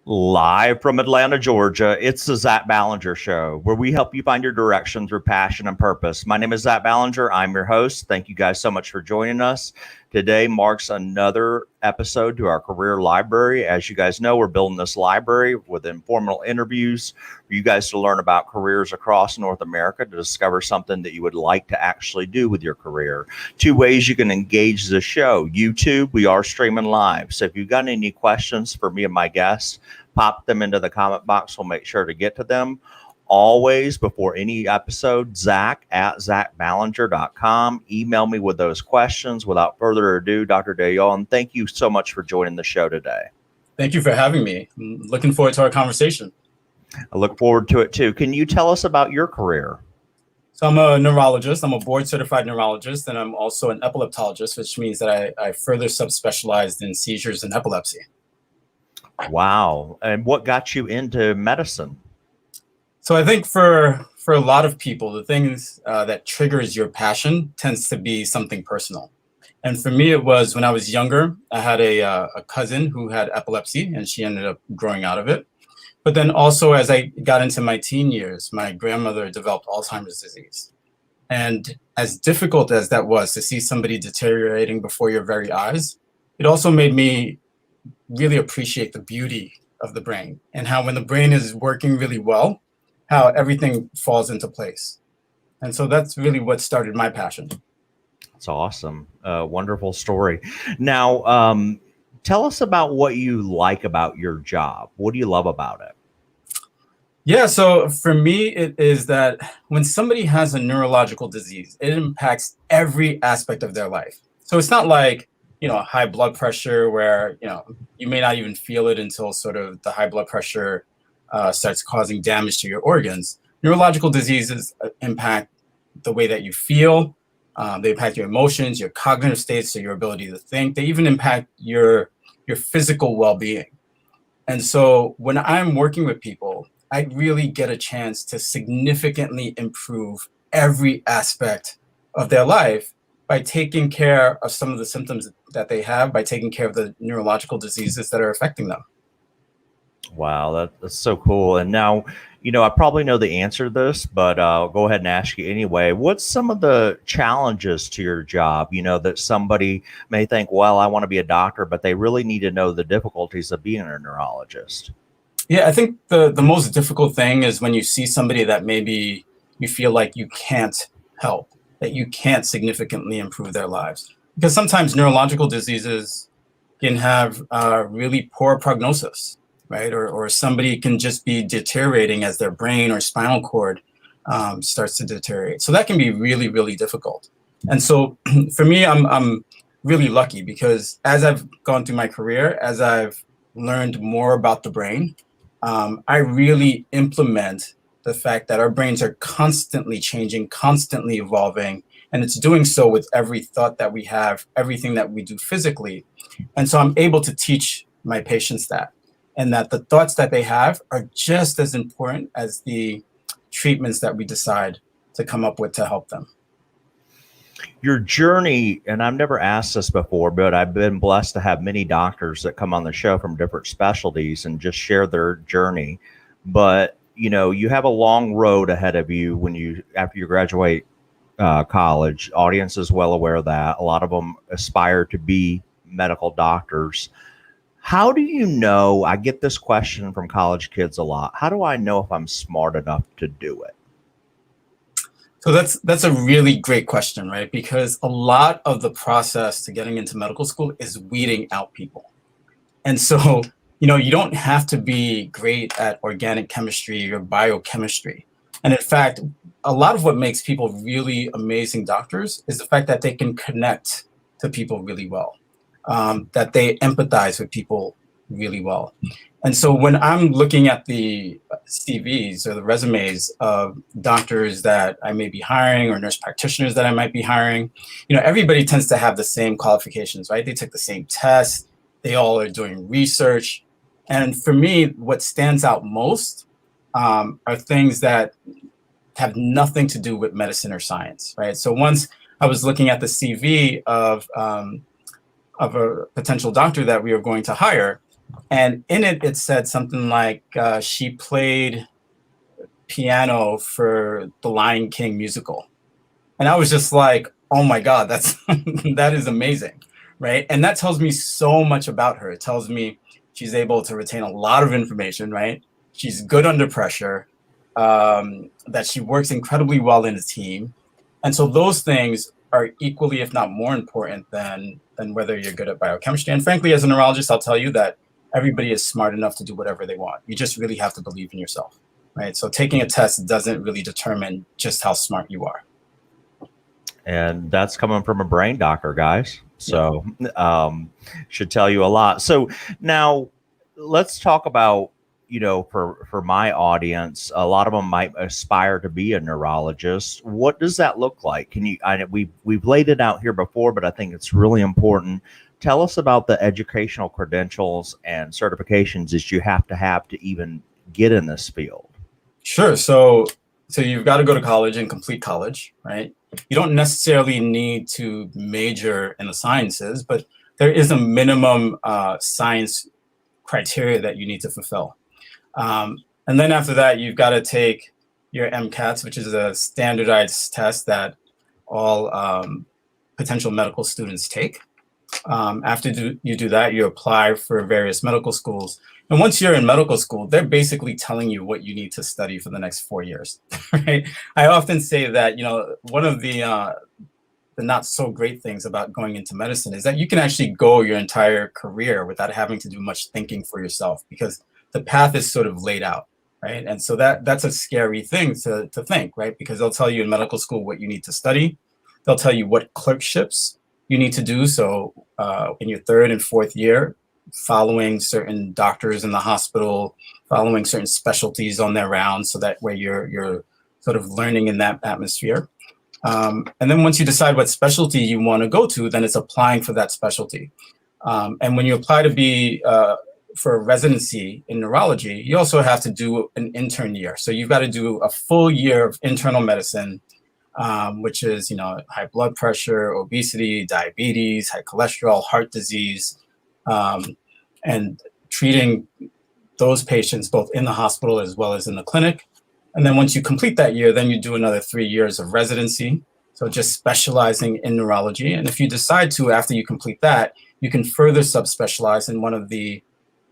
Live from Atlanta, Georgia, it's the Zach Ballinger Show, where we help you find your direction through passion and purpose. My name is Zach Ballinger. I'm your host. Thank you guys so much for joining us. Today marks another episode to our career library. As you guys know, we're building this library with informal interviews for you guys to learn about careers across North America, to discover something that you would like to actually do with your career. Two ways you can engage the show. YouTube, we are streaming live. So if you've got any questions for me and my guests, pop them into the comment box. We'll make sure to get to them. Always, before any episode, Zach at zachballinger.com. Email me with those questions. Without further ado, Dr. Douyon, thank you so much for joining the show today. Thank you for having me. I'm looking forward to our conversation. I look forward to it too. Can you tell us about your career? So I'm a neurologist. I'm a board certified neurologist, and I'm also an epileptologist, which means that I further subspecialized in seizures and epilepsy. Wow. And what got you into medicine? So I think for a lot of people, the things that triggers your passion tends to be something personal. And for me, it was when I was younger. I had a cousin who had epilepsy, and she ended up growing out of it. But then also, as I got into my teen years, my grandmother developed Alzheimer's disease. And as difficult as that was to see somebody deteriorating before your very eyes, it also made me really appreciate the beauty of the brain, and how when the brain is working really well, how everything falls into place. And so that's really what started my passion. It's awesome. Wonderful story. Now, tell us about what you like about your job. What do you love about it? Yeah, so for me, it is that when somebody has a neurological disease, it impacts every aspect of their life. So it's not like, high blood pressure where, you may not even feel it until sort of the high blood pressure starts causing damage to your organs. Neurological diseases impact the way that you feel. They impact your emotions, your cognitive states, so your ability to think. They even impact your physical well-being. And so when I'm working with people, I really get a chance to significantly improve every aspect of their life by taking care of some of the symptoms that they have, by taking care of the neurological diseases that are affecting them. Wow, that's so cool. And now, I probably know the answer to this, but I'll go ahead and ask you anyway. What's some of the challenges to your job, that somebody may think, well, I want to be a doctor, but they really need to know the difficulties of being a neurologist? Yeah, I think the most difficult thing is when you see somebody that maybe you feel like you can't help, that you can't significantly improve their lives. Because sometimes neurological diseases can have really poor prognosis, right? Or somebody can just be deteriorating as their brain or spinal cord starts to deteriorate. So that can be really, really difficult. And so for me, I'm really lucky because as I've gone through my career, as I've learned more about the brain, I really implement the fact that our brains are constantly changing, constantly evolving, and it's doing so with every thought that we have, everything that we do physically. And so I'm able to teach my patients that, and that the thoughts that they have are just as important as the treatments that we decide to come up with to help them. Your journey, and I've never asked this before, but I've been blessed to have many doctors that come on the show from different specialties and just share their journey. But, you have a long road ahead of you after you graduate college. Audience is well aware of that. A lot of them aspire to be medical doctors. How do you know? I get this question from college kids a lot. How do I know if I'm smart enough to do it? So that's a really great question, right? Because a lot of the process to getting into medical school is weeding out people. And so, you don't have to be great at organic chemistry or biochemistry. And in fact, a lot of what makes people really amazing doctors is the fact that they can connect to people really well, that they empathize with people really well. And so when I'm looking at the CVs or the resumes of doctors that I may be hiring or nurse practitioners that I might be hiring, everybody tends to have the same qualifications, right? They took the same tests. They all are doing research. And for me, what stands out most are things that have nothing to do with medicine or science, right? So once I was looking at the CV of a potential doctor that we were going to hire, And in it, it said something like she played piano for the Lion King musical. And I was just like, oh my God, that's that is amazing, right? And that tells me so much about her. It tells me she's able to retain a lot of information, right? She's good under pressure, that she works incredibly well in a team. And so those things are equally, if not more important than whether you're good at biochemistry. And frankly, as a neurologist, I'll tell you that everybody is smart enough to do whatever they want. You just really have to believe in yourself, right? So taking a test doesn't really determine just how smart you are. And that's coming from a brain doctor, guys. So should tell you a lot. So now let's talk about, for my audience, a lot of them might aspire to be a neurologist. What does that look like? We've laid it out here before, but I think it's really important. Tell us about the educational credentials and certifications that you have to even get in this field. Sure. So you've got to go to college and complete college, right? You don't necessarily need to major in the sciences, but there is a minimum science criteria that you need to fulfill. And then after that, you've got to take your MCATs, which is a standardized test that all potential medical students take. After you do that, you apply for various medical schools. And once you're in medical school, they're basically telling you what you need to study for the next 4 years, right? I often say that, one of the not so great things about going into medicine is that you can actually go your entire career without having to do much thinking for yourself, because the path is sort of laid out, right? And so that's a scary thing to think, right? Because they'll tell you in medical school what you need to study. They'll tell you what clerkships you need to do. So in your third and fourth year, following certain doctors in the hospital, following certain specialties on their rounds, so that way you're sort of learning in that atmosphere. And then once you decide what specialty you want to go to, then it's applying for that specialty. And when you apply to be for a residency in neurology, you also have to do an intern year. So you've got to do a full year of internal medicine, which is, high blood pressure, obesity, diabetes, high cholesterol, heart disease, and treating those patients both in the hospital as well as in the clinic. And then once you complete that year, then you do another 3 years of residency. So just specializing in neurology. And if you decide to, after you complete that, you can further subspecialize in one of the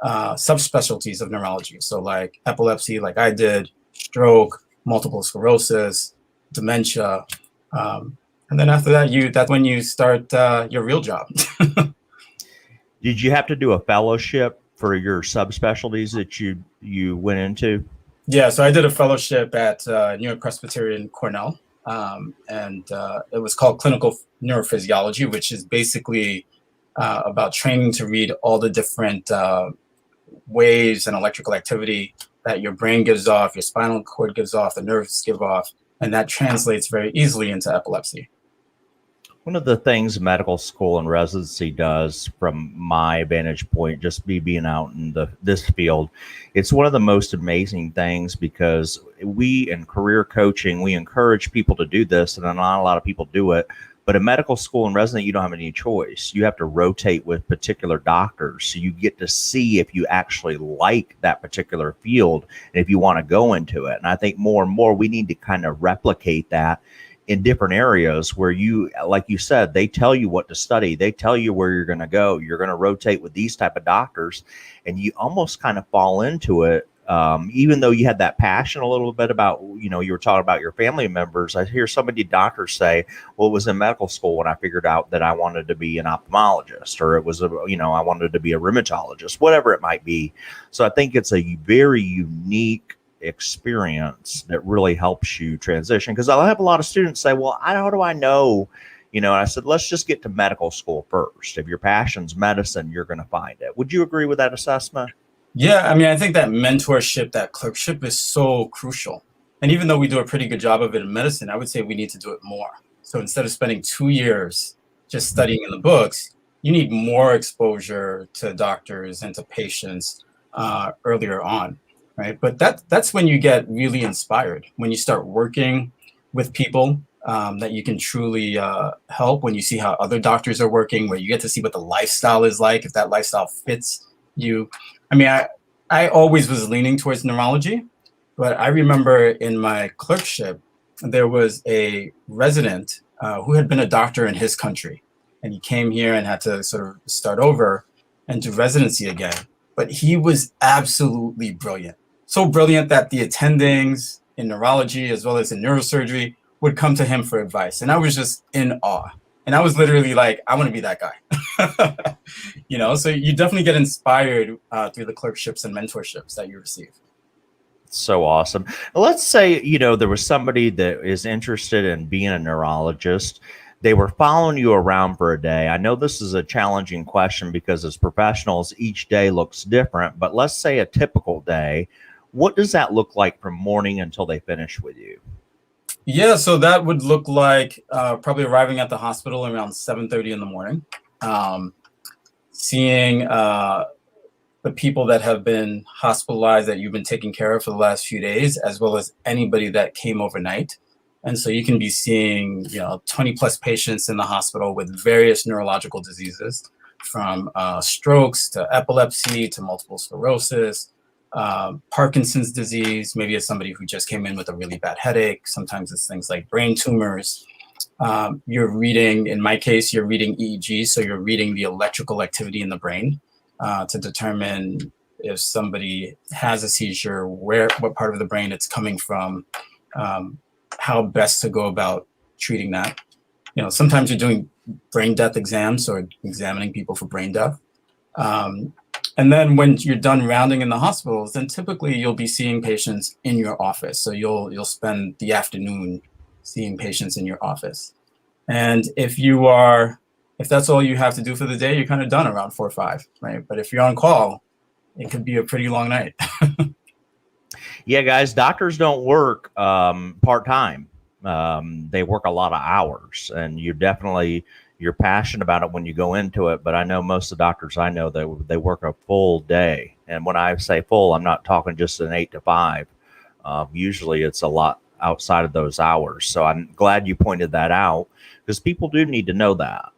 subspecialties of neurology. So like epilepsy, like I did, stroke, multiple sclerosis, dementia. And then after that, that's when you start your real job. Did you have to do a fellowship for your subspecialties that you went into? Yeah, so I did a fellowship at York Presbyterian-Cornell, and it was called Clinical Neurophysiology, which is basically about training to read all the different waves and electrical activity that your brain gives off, your spinal cord gives off, the nerves give off, and that translates very easily into epilepsy. One of the things medical school and residency does, from my vantage point, just being out in this field, it's one of the most amazing things, because we in career coaching, we encourage people to do this, and not a lot of people do it. But in medical school and residency, you don't have any choice. You have to rotate with particular doctors. So you get to see if you actually like that particular field and if you want to go into it. And I think more and more we need to kind of replicate that in different areas where you, like you said, they tell you what to study. They tell you where you're going to go. You're going to rotate with these type of doctors, and you almost kind of fall into it. Even though you had that passion a little bit about, you were talking about your family members. I hear so many doctors say, well, it was in medical school when I figured out that I wanted to be an ophthalmologist, or it was, I wanted to be a rheumatologist, whatever it might be. So I think it's a very unique experience that really helps you transition, because I'll have a lot of students say, well, how do I know, and I said, let's just get to medical school first. If your passion's medicine, you're going to find it. Would you agree with that assessment? Yeah, I mean, I think that mentorship, that clerkship is so crucial. And even though we do a pretty good job of it in medicine, I would say we need to do it more. So instead of spending 2 years just studying in the books, you need more exposure to doctors and to patients earlier on. Right. But that's when you get really inspired, when you start working with people that you can truly help, when you see how other doctors are working, where you get to see what the lifestyle is like, if that lifestyle fits I always was leaning towards neurology, but I remember in my clerkship, there was a resident who had been a doctor in his country, and he came here and had to sort of start over and do residency again. But he was absolutely brilliant. So brilliant that the attendings in neurology as well as in neurosurgery would come to him for advice. And I was just in awe. And I was literally like, I want to be that guy. So you definitely get inspired through the clerkships and mentorships that you receive. So awesome. Let's say, there was somebody that is interested in being a neurologist. They were following you around for a day. I know this is a challenging question because as professionals, each day looks different, but let's say a typical day. What does that look like from morning until they finish with you? Yeah, so that would look like probably arriving at the hospital around 7:30 in the morning, seeing the people that have been hospitalized that you've been taking care of for the last few days, as well as anybody that came overnight. And so you can be seeing, 20 plus patients in the hospital with various neurological diseases, from strokes to epilepsy to multiple sclerosis, Parkinson's disease. Maybe it's somebody who just came in with a really bad headache. Sometimes it's things like brain tumors. You're reading, in my case, you're reading EEG. So you're reading the electrical activity in the brain to determine if somebody has a seizure, what part of the brain it's coming from, how best to go about treating that. Sometimes you're doing brain death exams or examining people for brain death. And then when you're done rounding in the hospitals, then typically you'll be seeing patients in your office. So you'll spend the afternoon seeing patients in your office. And if that's all you have to do for the day, you're kind of done around 4 or 5, right? But if you're on call, it could be a pretty long night. Yeah, guys, doctors don't work part-time. They work a lot of hours, and you're passionate about it when you go into it. But I know most of the doctors I know, they work a full day. And when I say full, I'm not talking just an 8 to 5. Usually it's a lot outside of those hours. So I'm glad you pointed that out, because people do need to know that.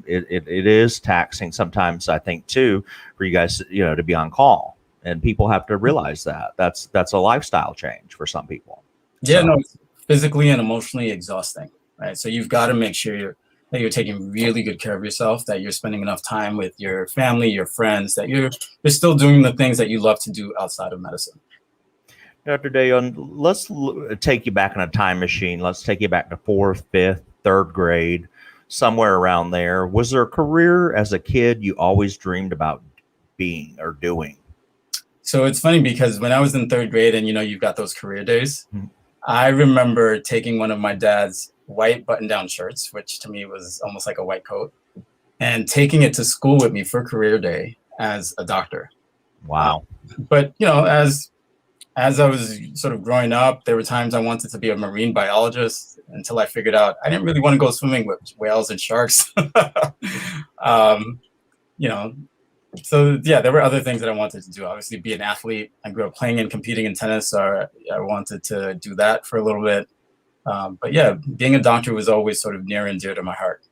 It is taxing sometimes, I think, too, for you guys, to be on call. And people have to realize that that's a lifestyle change for some people. Yeah, no, it's physically and emotionally exhausting, right? So you've got to make sure that you're taking really good care of yourself, that you're spending enough time with your family, your friends, that you're still doing the things that you love to do outside of medicine. Dr. Douyon, let's take you back in a time machine. Let's take you back to 4th, 5th, 3rd grade, somewhere around there. Was there a career as a kid you always dreamed about being or doing? So it's funny because when I was in 3rd grade and, you've got those career days, I remember taking one of my dad's white button-down shirts, which to me was almost like a white coat, and taking it to school with me for career day as a doctor. Wow. But, as I was sort of growing up, there were times I wanted to be a marine biologist until I figured out I didn't really want to go swimming with whales and sharks. So yeah, there were other things that I wanted to do. Obviously, be an athlete. I grew up playing and competing in tennis, so I wanted to do that for a little bit. But yeah, being a doctor was always sort of near and dear to my heart.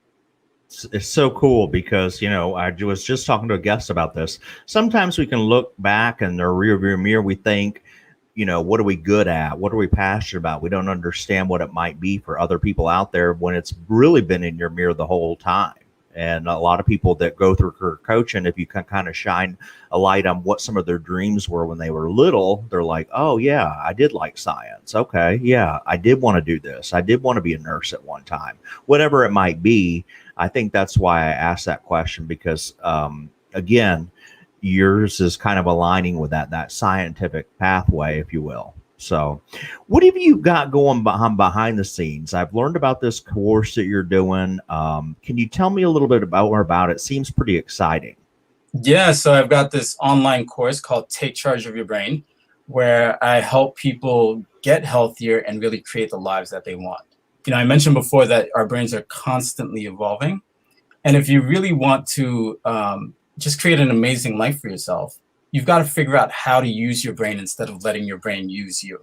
It's so cool because, I was just talking to a guest about this. Sometimes we can look back in the rearview mirror. We think, what are we good at? What are we passionate about? We don't understand what it might be for other people out there when it's really been in your mirror the whole time. And a lot of people that go through career coaching, if you can kind of shine a light on what some of their dreams were when they were little, they're like, oh, yeah, I did like science. Okay, yeah, I did want to do this. I did want to be a nurse at one time. Whatever it might be, I think that's why I asked that question, because, again, yours is kind of aligning with that scientific pathway, if you will. So what have you got going behind the scenes? I've learned about this course that you're doing. Can you tell me a little bit more about it? Seems pretty exciting. Yeah, so I've got this online course called Take Charge of Your Brain, where I help people get healthier and really create the lives that they want. I mentioned before that our brains are constantly evolving. And if you really want to just create an amazing life for yourself, you've got to figure out how to use your brain instead of letting your brain use you.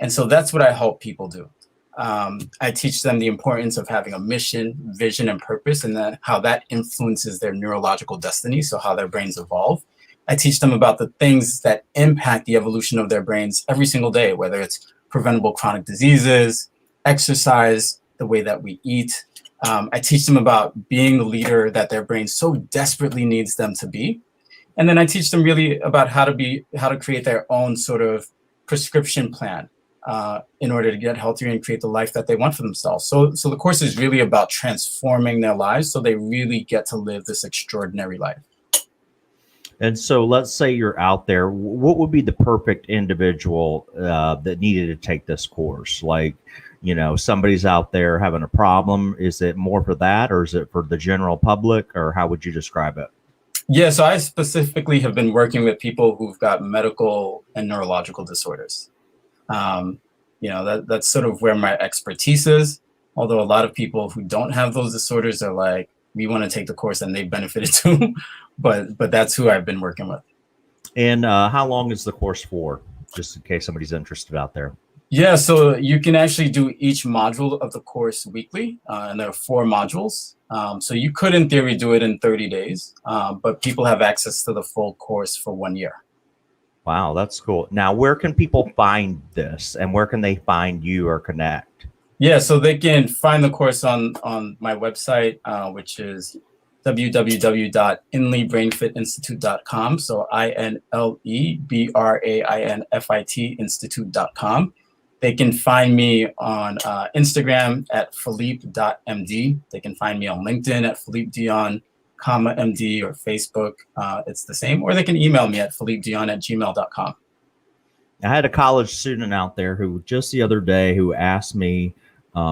And so that's what I help people do. I teach them the importance of having a mission, vision, and purpose, and how that influences their neurological destiny, so how their brains evolve. I teach them about the things that impact the evolution of their brains every single day, whether it's preventable chronic diseases, exercise, the way that we eat. I teach them about being the leader that their brain so desperately needs them to be. And then I teach them really about how to create their own sort of prescription plan in order to get healthier and create the life that they want for themselves. So the course is really about transforming their lives so they really get to live this extraordinary life. And so let's say you're out there, what would be the perfect individual that needed to take this course? Like, you know, somebody's out there having a problem. Is it more for that, or is it for the general public, or how would you describe it? Yeah, so I specifically have been working with people who've got medical and neurological disorders. You know, that's sort of where my expertise is. Although a lot of people who don't have those disorders are like, we want to take the course and they've benefited too. but that's who I've been working with. And how long is the course for, just in case somebody's interested out there? Yeah, so you can actually do each module of the course weekly, and there are 4 modules. So you could, in theory, do it in 30 days, but people have access to the full course for 1 year. Wow, that's cool. Now, where can people find this, and where can they find you or connect? Yeah, so they can find the course on my website, which is www.inlebrainfitinstitute.com. So INLEBRAINFIT institute.com. They can find me on Instagram at philippe.md. They can find me on LinkedIn at Philippe Douyon, MD, or Facebook. It's the same. Or they can email me at philippedouyon@gmail.com. I had a college student out there who just the other day who asked me,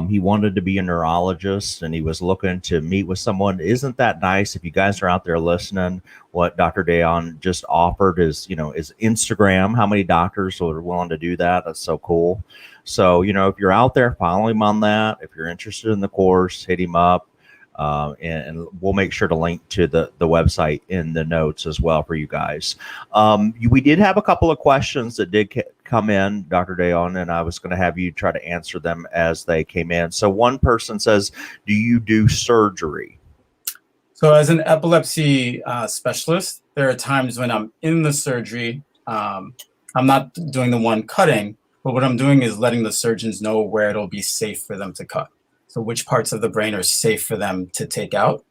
he wanted to be a neurologist and he was looking to meet with someone. Isn't that nice? If you guys are out there listening, what Dr. Douyon just offered is, you know, is Instagram. How many doctors are willing to do that? That's so cool. So, you know, if you're out there, follow him on that. If you're interested in the course, hit him up. And we'll make sure to link to the website in the notes as well for you guys. We did have a couple of questions that did come in, Dr. Douyon, and I was going to have you try to answer them as they came in. So one person says, do you do surgery? So as an epilepsy specialist, there are times when I'm in the surgery. I'm not doing the one cutting, but what I'm doing is letting the surgeons know where it'll be safe for them to cut. So which parts of the brain are safe for them to take out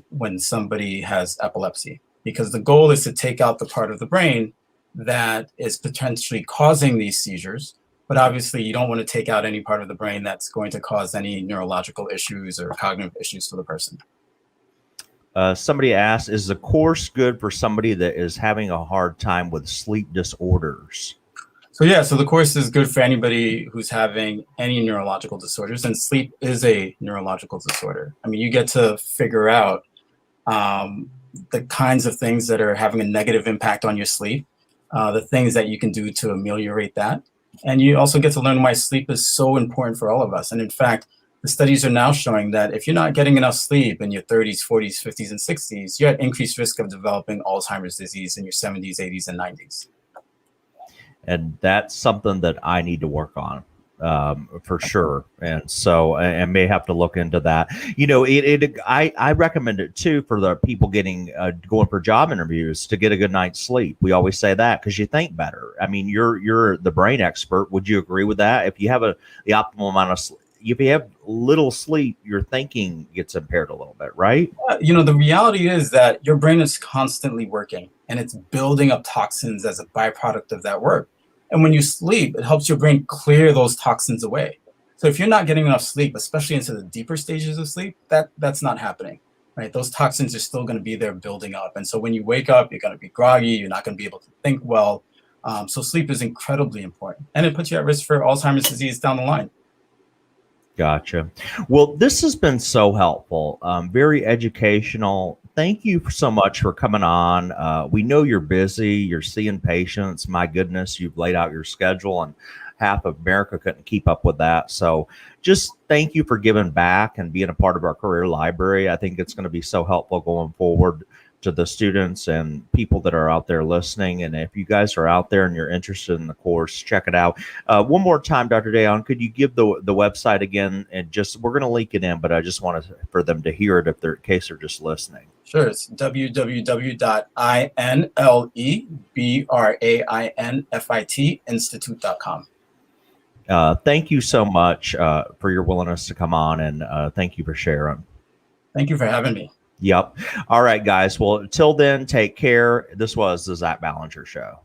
when somebody has epilepsy? Because the goal is to take out the part of the brain that is potentially causing these seizures. But obviously, you don't want to take out any part of the brain that's going to cause any neurological issues or cognitive issues for the person. Somebody asked, is the course good for somebody that is having a hard time with sleep disorders? So yeah, so the course is good for anybody who's having any neurological disorders, and sleep is a neurological disorder. I mean, you get to figure out the kinds of things that are having a negative impact on your sleep, the things that you can do to ameliorate that. And you also get to learn why sleep is so important for all of us. And in fact, the studies are now showing that if you're not getting enough sleep in your 30s, 40s, 50s, and 60s, you're at increased risk of developing Alzheimer's disease in your 70s, 80s, and 90s. And that's something that I need to work on for sure. And so I may have to look into that. You know, I recommend it too for the people getting going for job interviews to get a good night's sleep. We always say that because you think better. I mean, you're the brain expert. Would you agree with that? If you have the optimal amount of sleep, if you have little sleep, your thinking gets impaired a little bit, right? You know, the reality is that your brain is constantly working and it's building up toxins as a byproduct of that work. And when you sleep, it helps your brain clear those toxins away. So if you're not getting enough sleep, especially into the deeper stages of sleep, that's not happening, right? Those toxins are still going to be there building up. And so when you wake up, you're going to be groggy. You're not going to be able to think well. So sleep is incredibly important. And it puts you at risk for Alzheimer's disease down the line. Gotcha. Well, this has been so helpful, very educational. Thank you so much for coming on. We know you're busy, you're seeing patients. My goodness, you've laid out your schedule. And half of America couldn't keep up with that. So just thank you for giving back and being a part of our career library. I think it's going to be so helpful going forward to the students and people that are out there listening. And if you guys are out there and you're interested in the course, check it out. One more time, Dr. Douyon, could you give the website again? And just, we're going to link it in, but I just wanted for them to hear it if they're, in case they're just listening. Sure, it's www.inlebrainfit institute.com. Thank you so much for your willingness to come on, and thank you for sharing. Thank you for having me. Yep. All right, guys. Well, till then, take care. This was the Zach Ballinger Show.